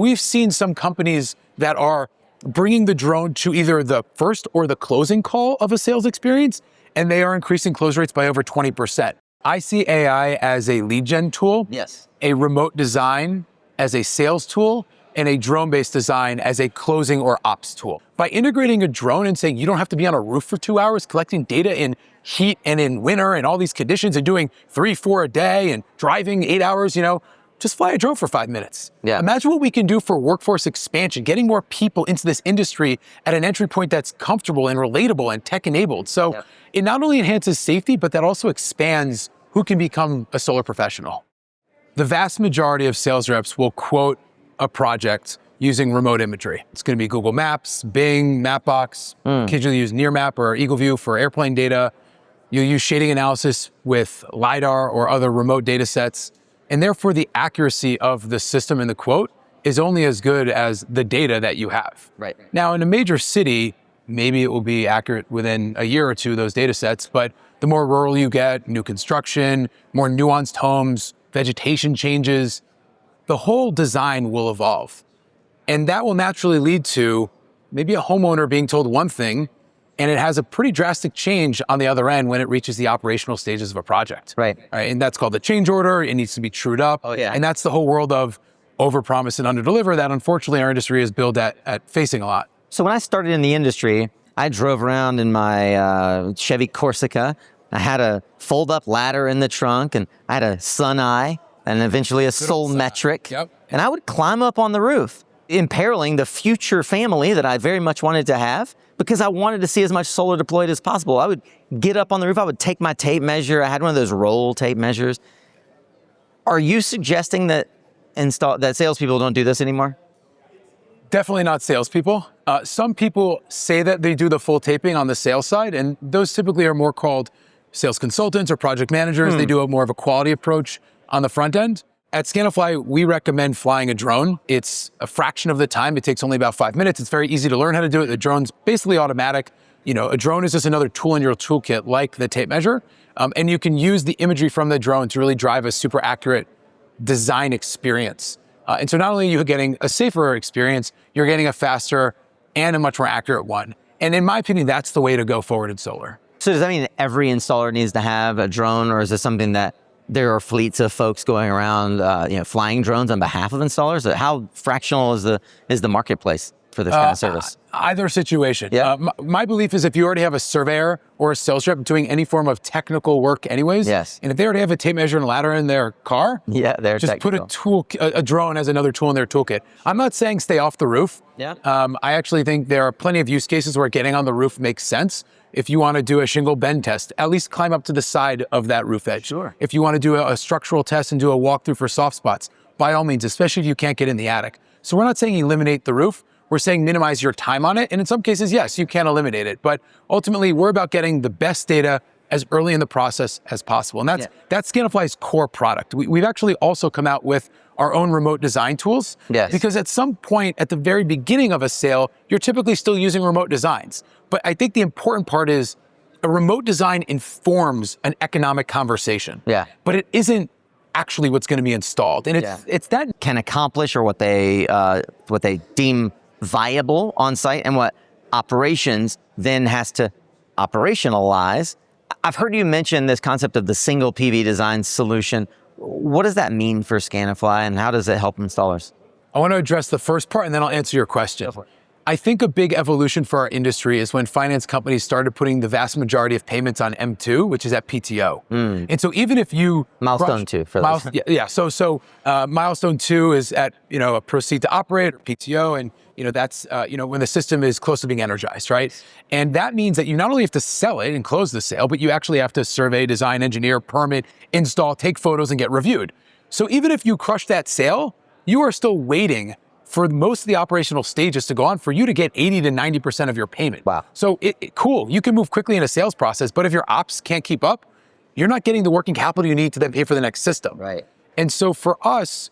We've seen some companies that are bringing the drone to either the first or the closing call of a sales experience, and they are increasing close rates by over 20%. I see AI as a lead gen tool, Yes. a remote design as a sales tool, and a drone-based design as a closing or ops tool. By integrating a drone and saying you don't have to be on a roof for 2 hours collecting data in heat and in winter and all these conditions and doing 3, 4 a day and driving 8 hours, just fly a drone for 5 minutes. Yeah. Imagine what we can do for workforce expansion, getting more people into this industry at an entry point that's comfortable and relatable and tech-enabled. So It not only enhances safety, but that also expands who can become a solar professional. The vast majority of sales reps will quote a project using remote imagery. It's going to be Google Maps, Bing, Mapbox, occasionally use Nearmap or Eagle View for airplane data. You'll use shading analysis with LiDAR or other remote data sets. And therefore, the accuracy of the system in the quote is only as good as the data that you have. Right. Now, in a major city, maybe it will be accurate within a year or two, those data sets, but the more rural you get, new construction, more nuanced homes, vegetation changes, the whole design will evolve. And that will naturally lead to maybe a homeowner being told one thing, and it has a pretty drastic change on the other end when it reaches the operational stages of a project. Right. And that's called the change order. It needs to be trued up. Oh, yeah. And that's the whole world of overpromise and underdeliver that unfortunately our industry is billed at facing a lot. So when I started in the industry, I drove around in my Chevy Corsica. I had a fold-up ladder in the trunk, and I had a Sun Eye, and eventually a Soul Metric. Yep. And I would climb up on the roof, imperiling the future family that I very much wanted to have because I wanted to see as much solar deployed as possible. I would get up on the roof, I would take my tape measure. I had one of those roll tape measures. Are you suggesting that salespeople don't do this anymore? Definitely not salespeople. Some people say that they do the full taping on the sales side, and those typically are more called sales consultants or project managers. They do a more of a quality approach on the front end. At Scanifly, we recommend flying a drone. It's a fraction of the time. It takes only about 5 minutes. It's very easy to learn how to do it. The drone's basically automatic. A drone is just another tool in your toolkit like the tape measure. And you can use the imagery from the drone to really drive a super accurate design experience. And so not only are you getting a safer experience, you're getting a faster and a much more accurate one. And in my opinion, that's the way to go forward in solar. So does that mean every installer needs to have a drone, or is this something that there are fleets of folks going around, flying drones on behalf of installers? How fractional is the marketplace for this kind of service? Either situation. Yeah. My belief is if you already have a surveyor or a sales rep doing any form of technical work anyways, Yes. and if they already have a tape measure and a ladder in their car, Yeah, they're just technical. put a drone as another tool in their toolkit. I'm not saying stay off the roof. Yeah. I actually think there are plenty of use cases where getting on the roof makes sense. If you want to do a shingle bend test, at least climb up to the side of that roof edge. Sure. If you want to do a structural test and do a walkthrough for soft spots, by all means, especially if you can't get in the attic. So we're not saying eliminate the roof. We're saying minimize your time on it. And in some cases, yes, you can eliminate it. But ultimately, we're about getting the best data as early in the process as possible. And that's Scanifly's core product. We've actually also come out with our own remote design tools. Yes. Because at some point at the very beginning of a sale, you're typically still using remote designs. But I think the important part is a remote design informs an economic conversation. Yeah. But it isn't actually what's going to be installed. And it's that can accomplish, or what they deem viable on site, and what operations then has to operationalize. I've heard you mention this concept of the single PV design solution. What does that mean for Scanifly, and how does it help installers? I want to address the first part and then I'll answer your question. Go for it. I think a big evolution for our industry is when finance companies started putting the vast majority of payments on M2, which is at PTO. And so even if you... Milestone 2 for those. So milestone 2 is at, a proceed to operate or PTO. And, that's, when the system is close to being energized, right? And that means that you not only have to sell it and close the sale, but you actually have to survey, design, engineer, permit, install, take photos, and get reviewed. So even if you crush that sale, you are still waiting for most of the operational stages to go on for you to get 80 to 90% of your payment. Wow. So cool, you can move quickly in a sales process, but if your ops can't keep up, you're not getting the working capital you need to then pay for the next system. Right. And so for us,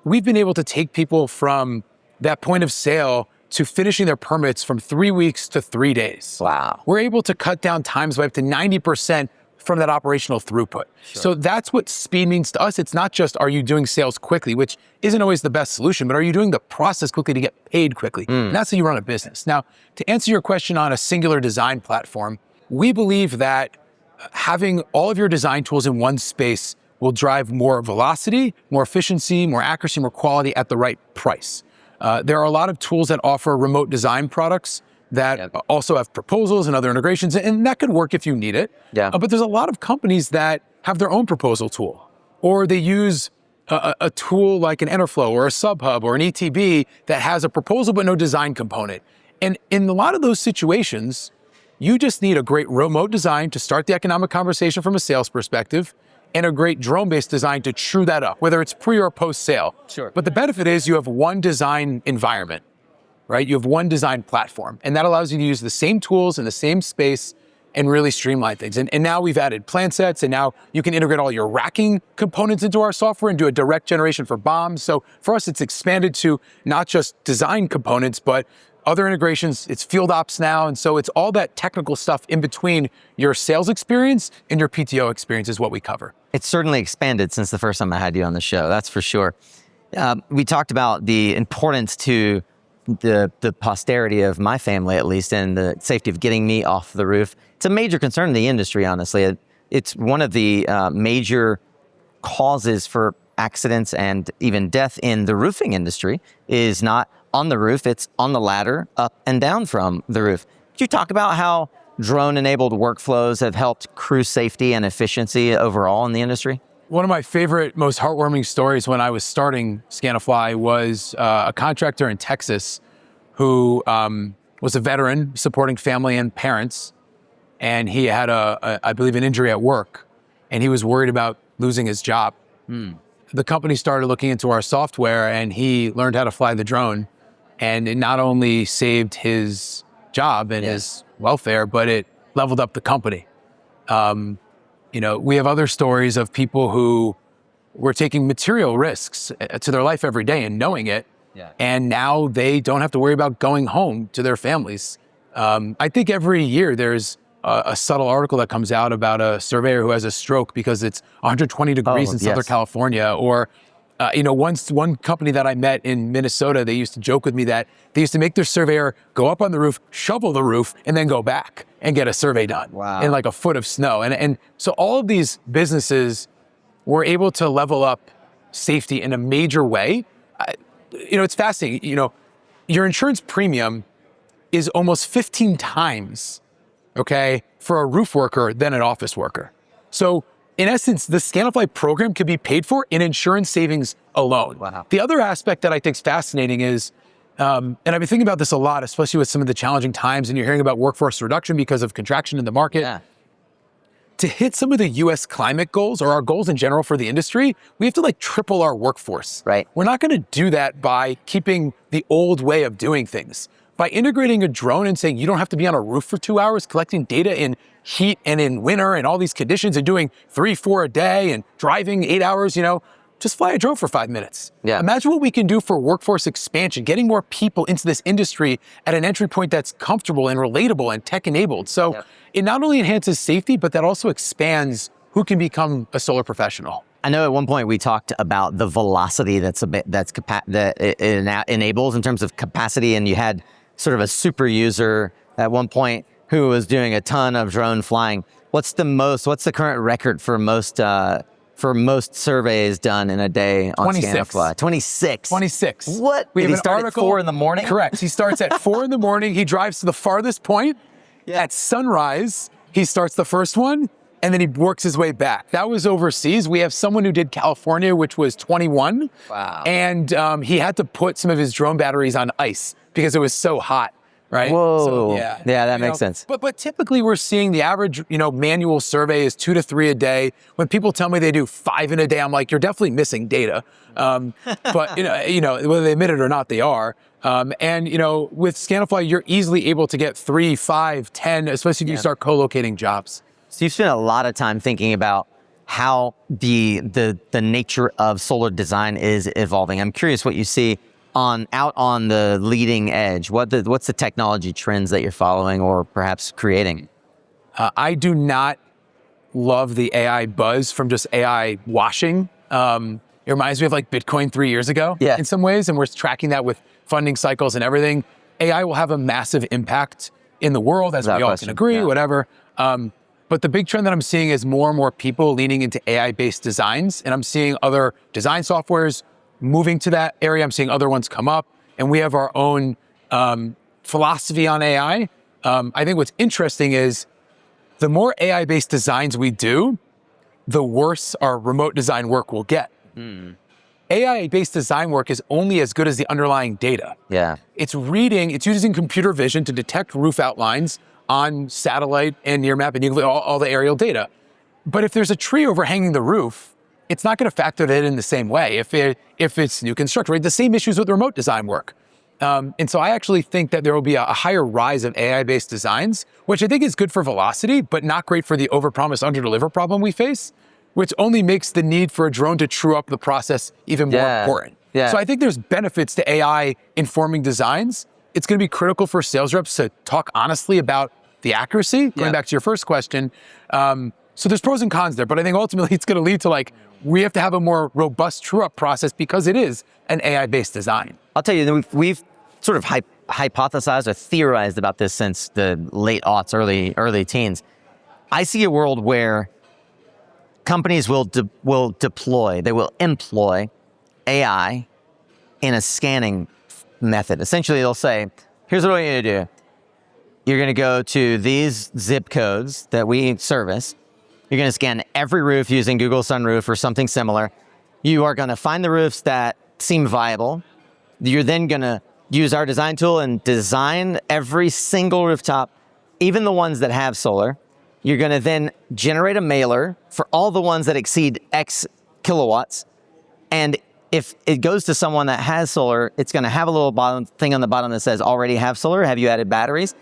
we've been able to take people from that point of sale to finishing their permits from 3 weeks to 3 days. Wow. We're able to cut down times by up to 90% from that operational throughput. So that's what speed means to us. It's not just, are you doing sales quickly, which isn't always the best solution, but are you doing the process quickly to get paid quickly? And that's how you run a business. Now, to answer your question on a singular design platform, we believe that having all of your design tools in one space will drive more velocity, more efficiency, more accuracy, more quality at the right price. There are a lot of tools that offer remote design products that also have proposals and other integrations, and that could work if you need it. But there's a lot of companies that have their own proposal tool, or they use a tool like an Enterflow or a SubHub or an ETB that has a proposal but no design component. And in a lot of those situations, you just need a great remote design to start the economic conversation from a sales perspective, and a great drone-based design to true that up, whether it's pre or post-sale. But the benefit is you have one design environment, right? You have one design platform, and that allows you to use the same tools in the same space and really streamline things. And now we've added plan sets, and now you can integrate all your racking components into our software and do a direct generation for bombs. So for us, it's expanded to not just design components, but other integrations. It's field ops now. And so it's all that technical stuff in between your sales experience and your PTO experience is what we cover. It's certainly expanded since the first time I had you on the show, that's for sure. We talked about the importance to the posterity of my family, at least, and the safety of getting me off the roof. It's a major concern in the industry, honestly. It's one of the major causes for accidents and even death in the roofing industry is not on the roof, it's on the ladder, up and down from the roof. Could you talk about how drone-enabled workflows have helped crew safety and efficiency overall in the industry? One of my favorite, most heartwarming stories when I was starting Scanifly was a contractor in Texas who was a veteran supporting family and parents, and he had I believe, an injury at work, and he was worried about losing his job. The company started looking into our software, and he learned how to fly the drone, and it not only saved his job and his welfare, but it leveled up the company. We have other stories of people who were taking material risks to their life every day and knowing it, and now they don't have to worry about going home to their families. I think every year there's a subtle article that comes out about a surveyor who has a stroke because it's 120 degrees in Southern California, or one company that I met in Minnesota, they used to joke with me that they used to make their surveyor go up on the roof, shovel the roof, and then go back and get a survey done in like a foot of snow. And so all of these businesses were able to level up safety in a major way. It's fascinating. Your insurance premium is almost 15 times, for a roof worker than an office worker. So in essence, the Scanifly program could be paid for in insurance savings alone. The other aspect that I think is fascinating is, and I've been thinking about this a lot, especially with some of the challenging times, and you're hearing about workforce reduction because of contraction in the market. To hit some of the US climate goals, or our goals in general for the industry, we have to triple our workforce. We're not gonna do that by keeping the old way of doing things. By integrating a drone and saying you don't have to be on a roof for 2 hours, collecting data in heat and in winter and all these conditions, and doing 3-4 a day and driving 8 hours, just fly a drone for 5 minutes. Imagine what we can do for workforce expansion, getting more people into this industry at an entry point that's comfortable and relatable and tech-enabled. So it not only enhances safety, but that also expands who can become a solar professional. I know at one point we talked about the velocity that it enables in terms of capacity, and you had sort of a super user at one point who was doing a ton of drone flying. What's the current record for most surveys done in a day on 26. Scanifly? 26. What? Did he start at 4 in the morning? Correct. He starts at 4 in the morning. He drives to the farthest point. At sunrise, he starts the first one, and then he works his way back. That was overseas. We have someone who did California, which was 21. And he had to put some of his drone batteries on ice because it was so hot. Right? Whoa. So, that makes sense. But typically we're seeing the average, manual survey is 2 to 3 a day. When people tell me they do 5 in a day, I'm like, you're definitely missing data. But whether they admit it or not, they are. With Scanifly, you're easily able to get 3, 5, 10, especially if you start co-locating jobs. So you've spent a lot of time thinking about how the nature of solar design is evolving. I'm curious what you see out on the leading edge. What's the technology trends that you're following or perhaps creating? I do not love the AI buzz from just AI washing. It reminds me of like Bitcoin 3 years ago in some ways, and we're tracking that with funding cycles and everything. AI will have a massive impact in the world, as we all can agree, whatever. But the big trend that I'm seeing is more and more people leaning into AI-based designs, and I'm seeing other design softwares moving to that area. I'm seeing other ones come up, and we have our own philosophy on AI. I think what's interesting is the more AI-based designs we do, the worse our remote design work will get. AI-based design work is only as good as the underlying data. It's using computer vision to detect roof outlines on satellite and near map and all the aerial data. But if there's a tree overhanging the roof, it's not going to factor that in the same way if it's new construction, right? The same issues with remote design work. And so I actually think that there will be a higher rise of AI-based designs, which I think is good for velocity, but not great for the overpromise, underdeliver problem we face, which only makes the need for a drone to true up the process even more important. So I think there's benefits to AI informing designs. It's going to be critical for sales reps to talk honestly about the accuracy, going back to your first question. So there's pros and cons there, but I think ultimately it's going to lead to we have to have a more robust true up process because it is an AI-based design. I'll tell you, we've sort of hypothesized or theorized about this since the late aughts, early teens. I see a world where companies will employ AI in a scanning method. Essentially, they'll say, here's what I want you to do. You're going to go to these zip codes that we service. You're going to scan every roof using Google Sunroof or something similar. You are going to find the roofs that seem viable. You're then going to use our design tool and design every single rooftop, even the ones that have solar. You're going to then generate a mailer for all the ones that exceed X kilowatts. And if it goes to someone that has solar, it's going to have a little thing on the bottom that says, already have solar, have you added batteries?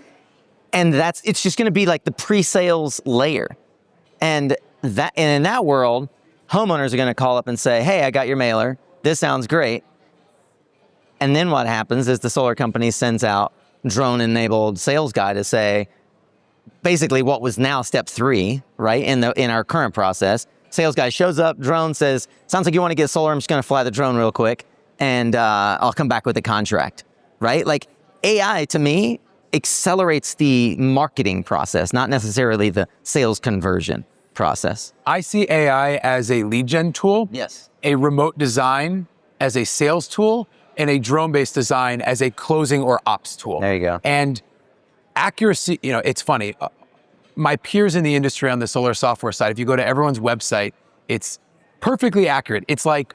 And it's just going to be like the pre-sales layer. And in that world, homeowners are going to call up and say, hey, I got your mailer. This sounds great. And then what happens is the solar company sends out drone-enabled sales guy to say, basically what was now step 3, right, in our current process. Sales guy shows up, drone says, sounds like you want to get solar. I'm just going to fly the drone real quick, and I'll come back with the contract, right? Like AI, to me, accelerates the marketing process, not necessarily the sales conversion process. I see AI as a lead gen tool, a remote design as a sales tool, and a drone-based design as a closing or ops tool. There you go. And accuracy, it's funny. My peers in the industry on the solar software side, if you go to everyone's website, it's perfectly accurate. It's like,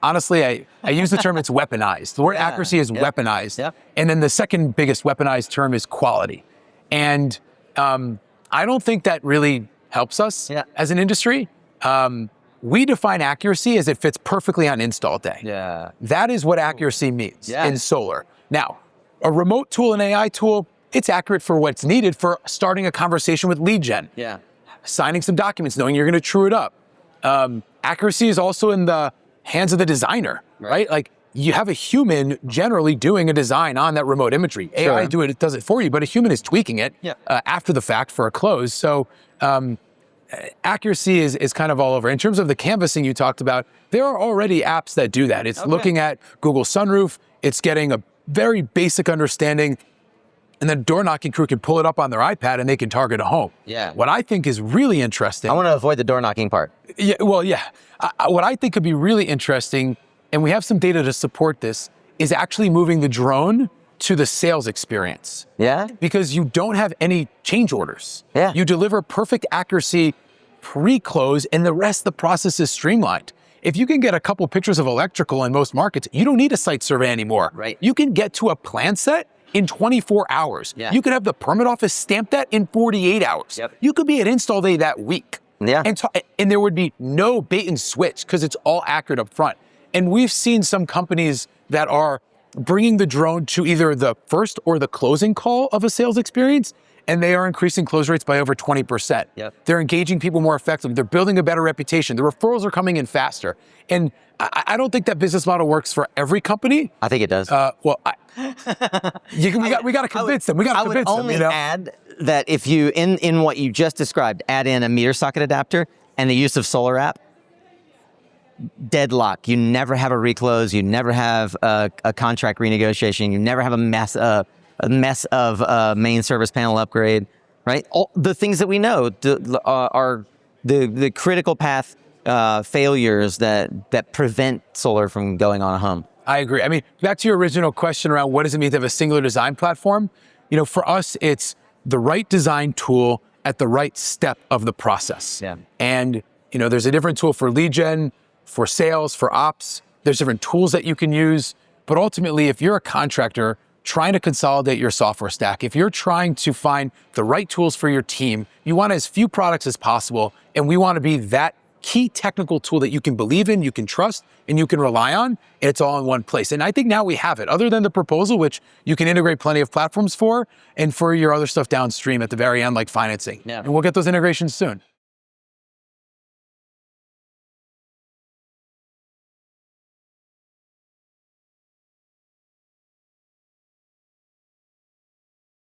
honestly, I use the term it's weaponized. The word accuracy is weaponized. And then the second biggest weaponized term is quality. And I don't think that really helps us as an industry. We define accuracy as it fits perfectly on install day. That is what accuracy means in solar. Now, a remote tool, an AI tool, it's accurate for what's needed for starting a conversation with lead gen. Signing some documents, knowing you're going to true it up. Accuracy is also in the hands of the designer, right? Like you have a human generally doing a design on that remote imagery. AI it does it for you, but a human is tweaking it after the fact for a close. So accuracy is kind of all over. In terms of the canvassing you talked about, there are already apps that do that. It's looking at Google Sunroof, it's getting a very basic understanding, and then door knocking crew can pull it up on their iPad and they can target a home. What I think is really interesting. I want to avoid the door knocking part. What I think could be really interesting, and we have some data to support this, is actually moving the drone to the sales experience. Because you don't have any change orders. You deliver perfect accuracy pre-close, and the rest of the process is streamlined. If you can get a couple pictures of electrical in most markets, you don't need a site survey anymore. You can get to a plan set in 24 hours. You could have the permit office stamp that in 48 hours. You could be at install day that week. And there would be no bait and switch because it's all accurate up front. And we've seen some companies that are bringing the drone to either the first or the closing call of a sales experience, and they are increasing close rates by over 20%. They're engaging people more effectively. They're building a better reputation. The referrals are coming in faster. And I don't think that business model works for every company. I think it does. We got to convince them. We got to convince them. I would only add that if you, in what you just described, add in a meter socket adapter and the use of Solar App, deadlock. You never have a reclose. You never have a contract renegotiation. You never have a mess of main service panel upgrade, right? All the things that we know are the critical path failures that prevent solar from going on a home. I agree. I mean, back to your original question around what does it mean to have a singular design platform? You know, for us, it's the right design tool at the right step of the process. Yeah. And, you know, there's a different tool for lead gen, for sales, for ops. There's different tools that you can use. But ultimately, if you're a contractor trying to consolidate your software stack, if you're trying to find the right tools for your team, you want as few products as possible. And we want to be that key technical tool that you can believe in, you can trust, and you can rely on, and it's all in one place. And I think now we have it, other than the proposal, which you can integrate plenty of platforms for, and for your other stuff downstream at the very end, like financing. Yeah. And we'll get those integrations soon.